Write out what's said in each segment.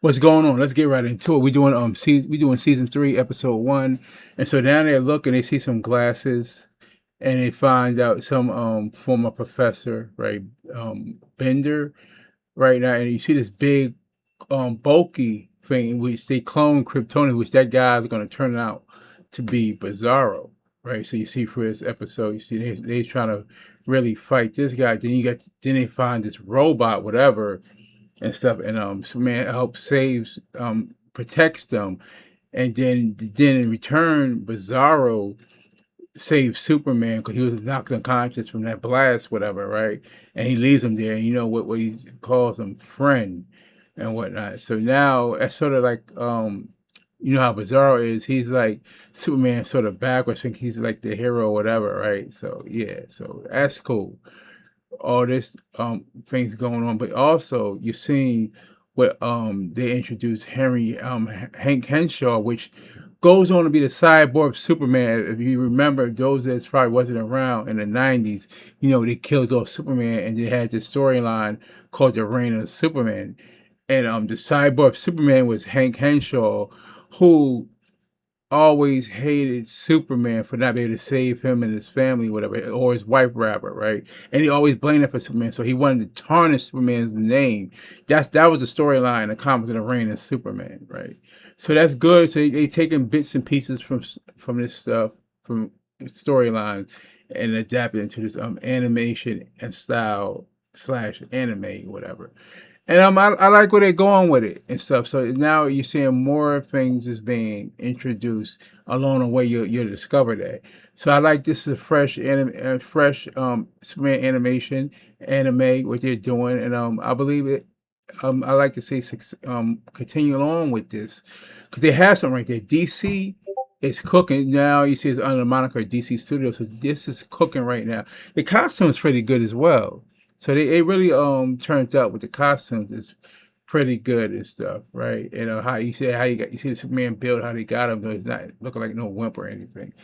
what's going on? Let's get right into it. We doing season 3, episode 1, and so down there looking, they see some glasses, and they find out some former professor, right, Bender, right now, and you see this big bulky thing in which they clone Kryptonian, which that guy's going to turn out to be Bizarro, right? So you see for this episode, you see they trying to really fight this guy. Then they find this robot, whatever, and stuff, and Superman helps saves protects them, and then in return, Bizarro saves Superman because he was knocked unconscious from that blast, whatever, right? And he leaves him there, and you know what he calls him, friend and whatnot. So now that's sort of like you know how Bizarro is. He's like Superman, sort of backwards. Think he's like the hero, or whatever, right? So yeah, so that's cool. All this things going on, but also you're seeing what they introduced Hank Henshaw, which goes on to be the cyborg Superman. If you remember, those that probably wasn't around in the 90s, you know, they killed off Superman and they had this storyline called The Reign of Superman. And the cyborg Superman was Hank Henshaw, who always hated Superman for not being able to save him and his family, whatever, or his wife, rather, right? And he always blamed it for Superman, so he wanted to tarnish Superman's name. That was the storyline, the comics of The Reign of Superman, right? So that's good. So they taking bits and pieces from this stuff, from storylines, and adapted into this animation and style slash anime, whatever. And I like where they're going with it and stuff. So now you're seeing more things is being introduced along the way. You'll discover that. So I like this is a fresh Superman animation anime what they're doing, and I believe it. I like to say continue along with this because they have something right there. DC is cooking now. You see it's under the moniker DC Studios, so this is cooking right now. The costume is pretty good as well. So they really turned up with the costumes. It's pretty good and stuff, right? You know how you see the Superman build, how they got him, though he's not looking like no wimp or anything.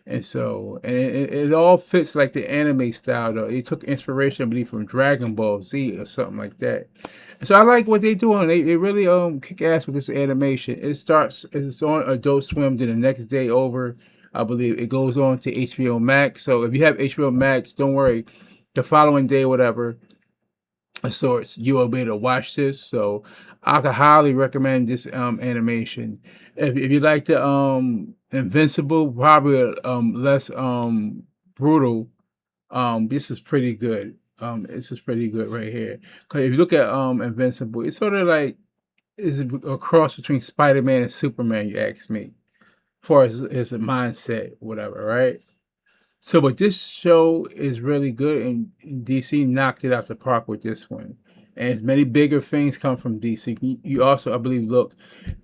And so it all fits like the anime style though. It took inspiration, I believe, from Dragon Ball Z or something like that. And so I like what they're doing. They really kick ass with this animation. It's on Adult Swim, then the next day over, I believe it goes on to HBO Max. So if you have HBO Max, don't worry, the following day, whatever, of sorts, you will be able to watch this. So I could highly recommend this animation. If you like the Invincible, probably less brutal, this is pretty good. This is pretty good right here. Cause if you look at Invincible, it's sort of like is a cross between Spider-Man and Superman, you ask me, as far as his mindset, whatever, right? So, but this show is really good, and DC knocked it out the park with this one. And as many bigger things come from DC. You also, I believe, look,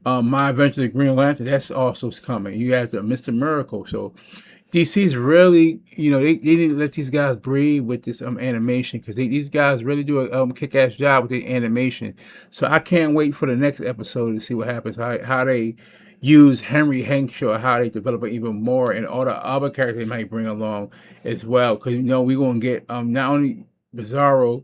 My Adventures of Green Lantern, that's also coming. You have the Mr. Miracle. So DC's really, you know, they didn't let these guys breathe with this animation because these guys really do a kick-ass job with the animation. So I can't wait for the next episode to see what happens, how they use Henry Hankshaw, how they develop it even more, and all the other characters they might bring along as well. Because you know we're gonna get not only Bizarro,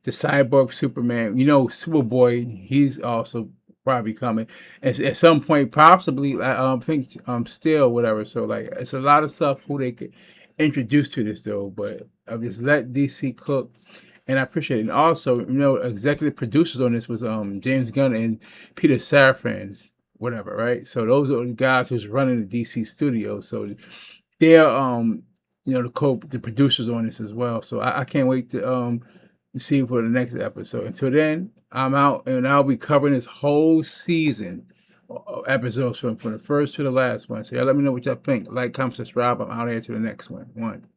the Cyborg Superman, you know Superboy, he's also probably coming at some point, possibly. I think still whatever. So like it's a lot of stuff who they could introduce to this though. But I just let DC cook, and I appreciate it. And also, you know, executive producers on this was James Gunn and Peter Safran, whatever, right? So those are the guys who's running the DC studio. So they're you know the producers on this as well. So I can't wait to see for the next episode. Until then, I'm out and I'll be covering this whole season episodes from the first to the last one. So y'all let me know what y'all think. Like, comment, subscribe. I'm out here to the next one.